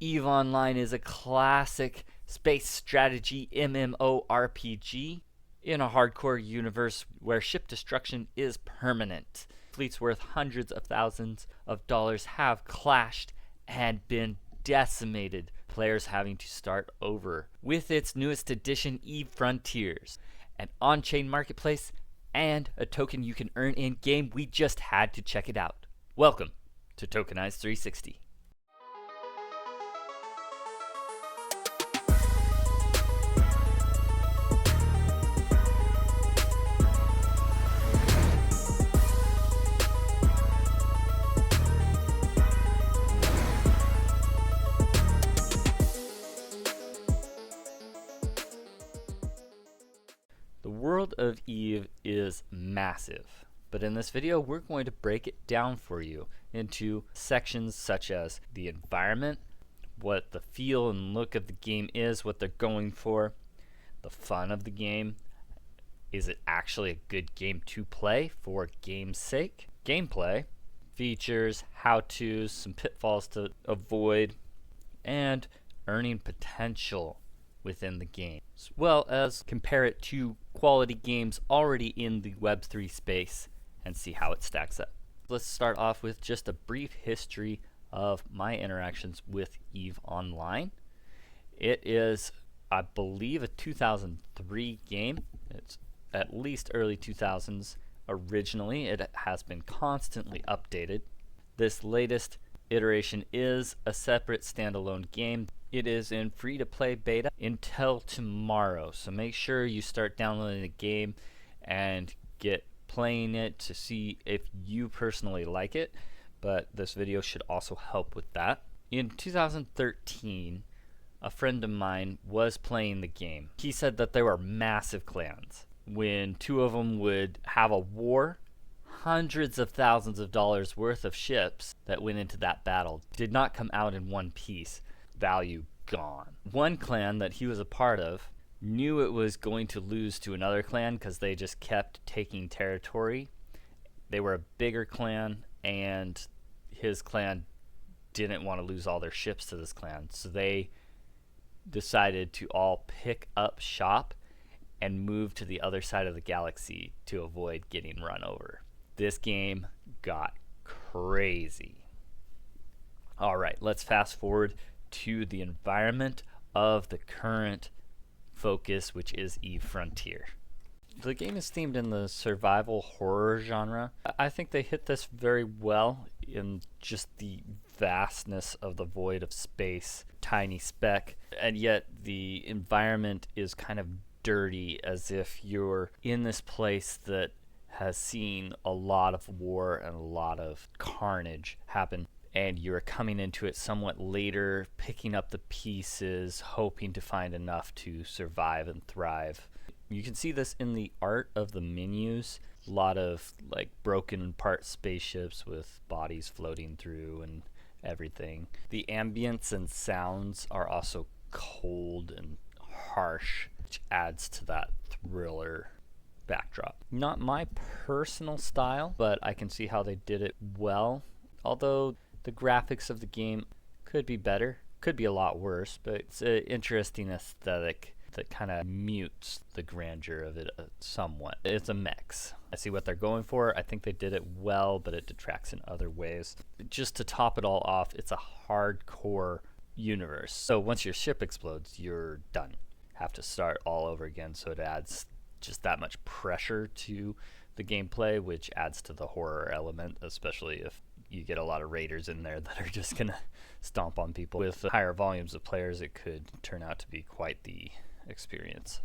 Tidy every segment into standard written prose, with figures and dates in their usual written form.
EVE Online is a classic space strategy MMORPG in a hardcore universe where ship destruction is permanent. Fleets worth hundreds of thousands of dollars have clashed and been decimated, players having to start over. With its newest edition, EVE Frontiers, an on-chain marketplace, and a token you can earn in-game, we just had to check it out. Welcome to Tokenize 360. The world of EVE is massive, but in this video we're going to break it down for you into sections such as the environment, what the feel and look of the game is, what they're going for, the fun of the game, is it actually a good game to play for game's sake, gameplay, features, how-tos, some pitfalls to avoid, and earning potential within the game, as well as compare it to quality games already in the Web3 space and see how it stacks up. Let's start off with just a brief history of my interactions with EVE Online. It is, I believe, a 2003 game. It's at least early 2000s originally. It has been constantly updated. This latest iteration is a separate standalone game. It is in free-to-play beta until tomorrow, so make sure you start downloading the game and get playing it to see if you personally like it, but this video should also help with that. In 2013, a friend of mine was playing the game. He said that there were massive clans. When two of them would have a war, hundreds of thousands of dollars worth of ships that went into that battle did not come out in one piece. Value gone. One clan that he was a part of knew it was going to lose to another clan because they just kept taking territory. They were a bigger clan, and his clan didn't want to lose all their ships to this clan, so they decided to all pick up shop and move to the other side of the galaxy to avoid getting run over. This game got crazy. Alright, let's fast forward to the environment of the current focus, which is EVE Frontier. The game is themed in the survival horror genre. I think they hit this very well in just the vastness of the void of space, tiny speck, and yet the environment is kind of dirty, as if you're in this place that has seen a lot of war and a lot of carnage happen, and you're coming into it somewhat later, picking up the pieces, hoping to find enough to survive and thrive. You can see this in the art of the menus. A lot of like broken apart spaceships with bodies floating through and everything. The ambience and sounds are also cold and harsh, which adds to that thriller backdrop. Not my personal style, but I can see how they did it well. Although the graphics of the game could be better, could be a lot worse, but it's an interesting aesthetic that kind of mutes the grandeur of it somewhat. It's a mix. I see what they're going for. I think they did it well, but it detracts in other ways. Just to top it all off, it's a hardcore universe. So once your ship explodes, you're done. Have to start all over again, so it adds just that much pressure to the gameplay, which adds to the horror element, especially if you get a lot of raiders in there that are just gonna stomp on people. With higher volumes of players, it could turn out to be quite the experience.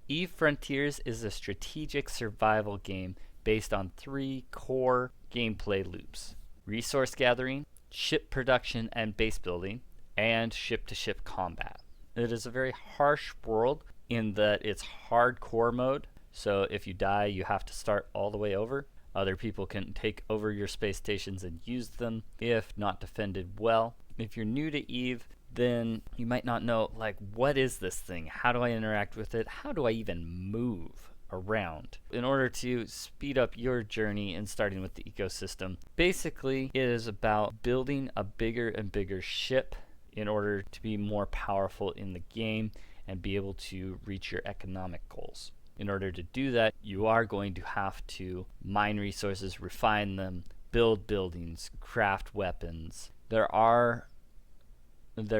EVE Frontiers is a strategic survival game based on 3 core gameplay loops: resource gathering, ship production and base building, and ship-to-ship combat. It is a very harsh world in that it's hardcore mode, so if you die you have to start all the way over. Other people can take over your space stations and use them if not defended well. If you're new to EVE, then you might not know, like, what is this thing? How do I interact with it? How do I even move around? In order to speed up your journey and starting with the ecosystem, basically it is about building a bigger and bigger ship in order to be more powerful in the game and be able to reach your economic goals. In order to do that, you are going to have to mine resources, refine them, build buildings, craft weapons. There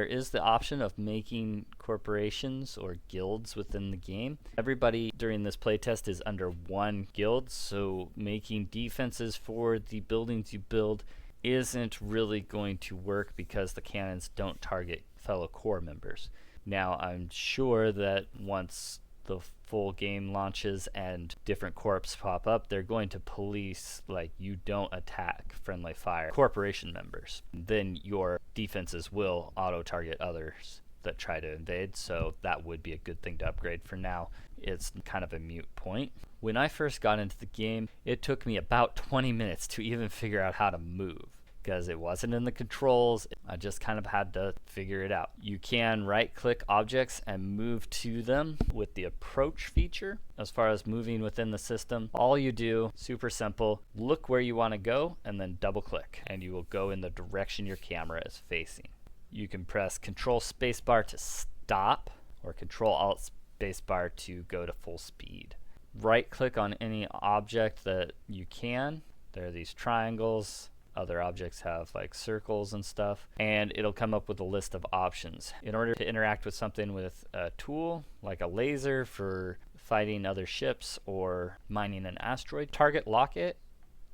is the option of making corporations or guilds within the game. Everybody during this playtest is under one guild, so making defenses for the buildings you build isn't really going to work because the cannons don't target fellow core members. Now, I'm sure that once the full game launches and different corps pop up, they're going to police, like, you don't attack friendly fire corporation members. Then your defenses will auto-target others that try to invade, so that would be a good thing to upgrade. For now, it's kind of a moot point. When I first got into the game, it took me about 20 minutes to even figure out how to move, because it wasn't in the controls. I just kind of had to figure it out. You can right-click objects and move to them with the approach feature. As far as moving within the system, all you do, super simple, look where you want to go and then double-click, and you will go in the direction your camera is facing. You can press Control Spacebar to stop, or Control Alt Spacebar to go to full speed. Right-click on any object that you can. There are these triangles. Other objects have like circles and stuff, and it'll come up with a list of options. In order to interact with something with a tool, like a laser for fighting other ships or mining an asteroid, target lock it,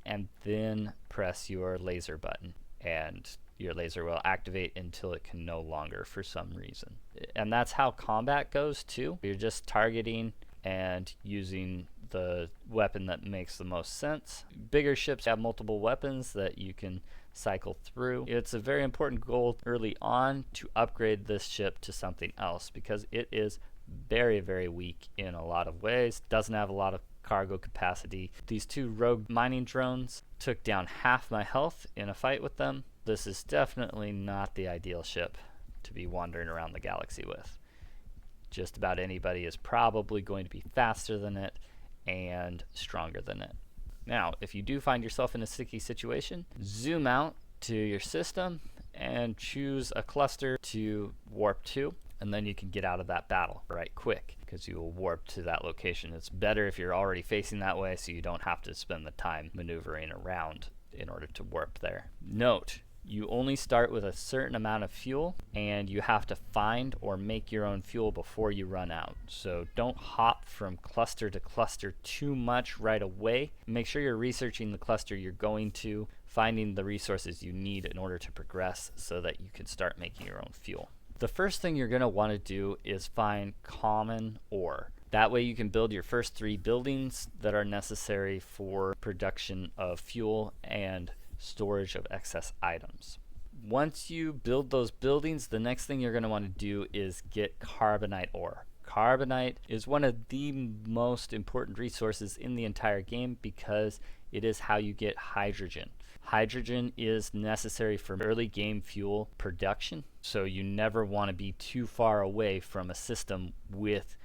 and then press your laser button, and your laser will activate until it can no longer for some reason. And that's how combat goes too. You're just targeting and using the weapon that makes the most sense. Bigger ships have multiple weapons that you can cycle through. It's a very important goal early on to upgrade this ship to something else, because it is very, very weak in a lot of ways. Doesn't have a lot of cargo capacity. These two rogue mining drones took down half my health in a fight with them. This is definitely not the ideal ship to be wandering around the galaxy with. Just about anybody is probably going to be faster than it and stronger than it. Now, if you do find yourself in a sticky situation, zoom out to your system and choose a cluster to warp to, and then you can get out of that battle right quick, because you will warp to that location. It's better if you're already facing that way, so you don't have to spend the time maneuvering around in order to warp there. Note, you only start with a certain amount of fuel, and you have to find or make your own fuel before you run out. So don't hop from cluster to cluster too much right away. Make sure you're researching the cluster you're going to, finding the resources you need in order to progress so that you can start making your own fuel. The first thing you're going to want to do is find common ore. That way you can build your first 3 buildings that are necessary for production of fuel and storage of excess items. Once you build those buildings, the next thing you're going to want to do is get carbonite ore. Carbonite is one of the most important resources in the entire game because it is how you get hydrogen. Hydrogen is necessary for early game fuel production, so you never want to be too far away from a system with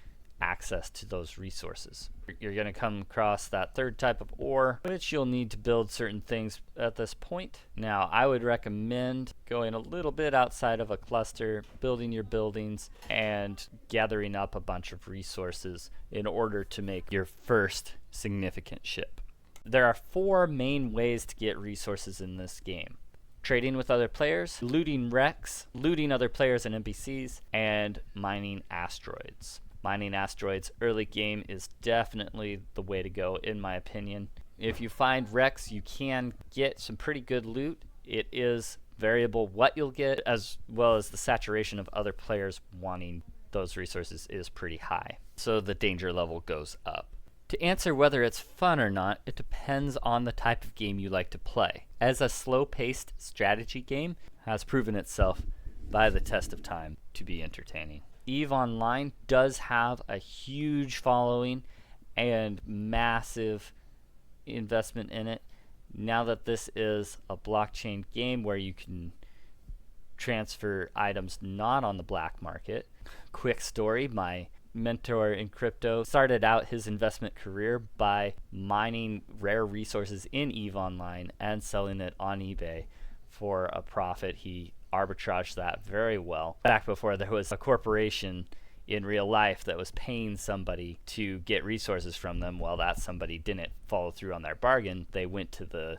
access to those resources. You're going to come across that third type of ore, which you'll need to build certain things at this point. Now, I would recommend going a little bit outside of a cluster, building your buildings, and gathering up a bunch of resources in order to make your first significant ship. There are 4 main ways to get resources in this game: trading with other players, looting wrecks, looting other players and NPCs, and mining asteroids. Mining asteroids early game is definitely the way to go, in my opinion. If you find wrecks, you can get some pretty good loot. It is variable what you'll get, as well as the saturation of other players wanting those resources is pretty high, so the danger level goes up. To answer whether it's fun or not, it depends on the type of game you like to play, as a slow-paced strategy game has proven itself by the test of time to be entertaining. EVE Online does have a huge following and massive investment in it. Now that this is a blockchain game where you can transfer items not on the black market. Quick story, my mentor in crypto started out his investment career by mining rare resources in EVE Online and selling it on eBay for a profit. He arbitraged that very well. Back before there was a corporation in real life that was paying somebody to get resources from them, well, that somebody didn't follow through on their bargain, they went to the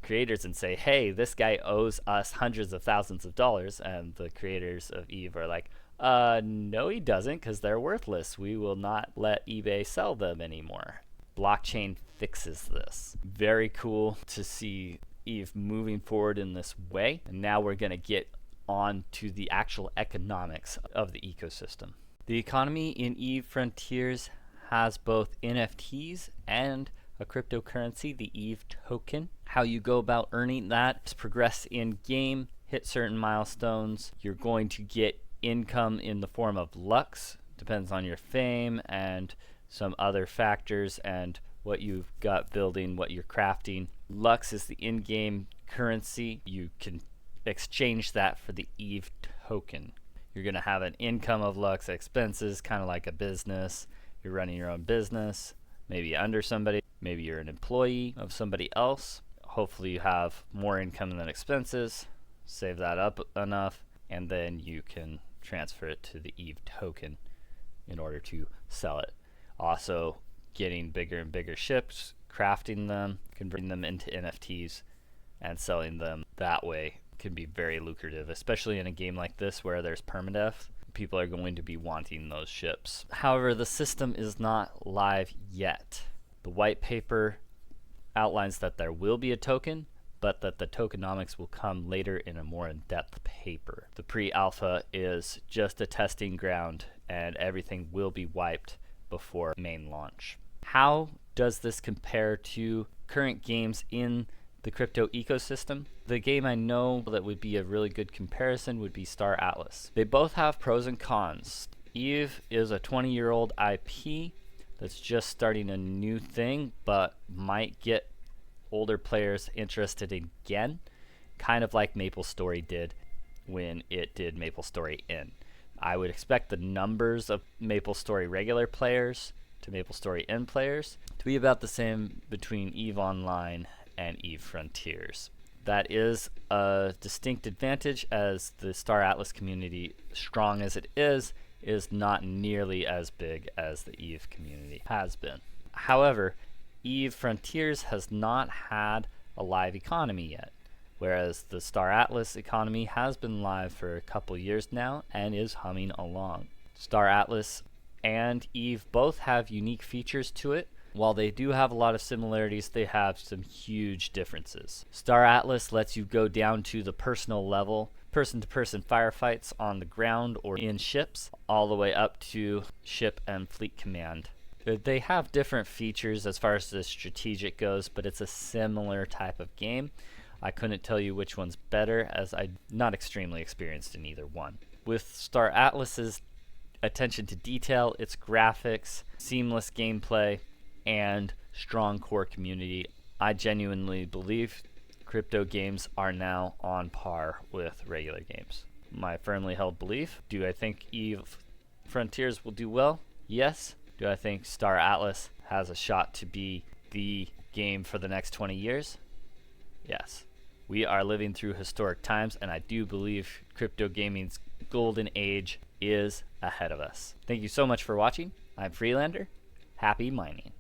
creators and say, hey, this guy owes us hundreds of thousands of dollars, and the creators of Eve are like, no he doesn't, because they're worthless. We will not let eBay sell them anymore. Blockchain fixes this. Very cool to see Eve moving forward in this way, and now we're going to get on to the actual economics of the ecosystem. The economy in Eve Frontiers has both NFTs and a cryptocurrency, the Eve token. How you go about earning that is progress in game, hit certain milestones. You're going to get income in the form of Lux, depends on your fame and some other factors and what you've got building, what you're crafting. Lux is the in-game currency. You can exchange that for the Eve token. You're going to have an income of Lux, expenses, kind of like a business. You're running your own business, maybe under somebody, maybe you're an employee of somebody else. Hopefully you have more income than expenses, save that up enough, and then you can transfer it to the Eve token in order to sell it. Also, getting bigger and bigger ships, crafting them, converting them into NFTs, and selling them that way can be very lucrative, especially in a game like this where there's permadeath. People are going to be wanting those ships. However, the system is not live yet. The white paper outlines that there will be a token, but that the tokenomics will come later in a more in-depth paper. The pre-alpha is just a testing ground, and everything will be wiped before main launch. How does this compare to current games in the crypto ecosystem? The game I know that would be a really good comparison would be Star Atlas. They both have pros and cons. Eve is a 20-year-old IP that's just starting a new thing, but might get older players interested again, kind of like MapleStory did when it did MapleStory Inn. I would expect the numbers of MapleStory regular players to MapleStory Inn players to be about the same between Eve Online and Eve Frontiers. That is a distinct advantage, as the Star Atlas community, strong as it is not nearly as big as the Eve community has been. However, Eve Frontiers has not had a live economy yet, whereas the Star Atlas economy has been live for a couple years now and is humming along. Star Atlas and Eve both have unique features to it. While they do have a lot of similarities, they have some huge differences. Star Atlas lets you go down to the personal level, person-to-person firefights on the ground or in ships, all the way up to ship and fleet command. They have different features as far as the strategic goes, but it's a similar type of game. I couldn't tell you which one's better, as I'm not extremely experienced in either one. With Star Atlas's attention to detail, its graphics, seamless gameplay, and strong core community, I genuinely believe crypto games are now on par with regular games. My firmly held belief. Do I think Eve Frontiers will do well? Yes. Do I think Star Atlas has a shot to be the game for the next 20 years? Yes. We are living through historic times, and I do believe crypto gaming's golden age is ahead of us. Thank you so much for watching. I'm Freelander. Happy mining.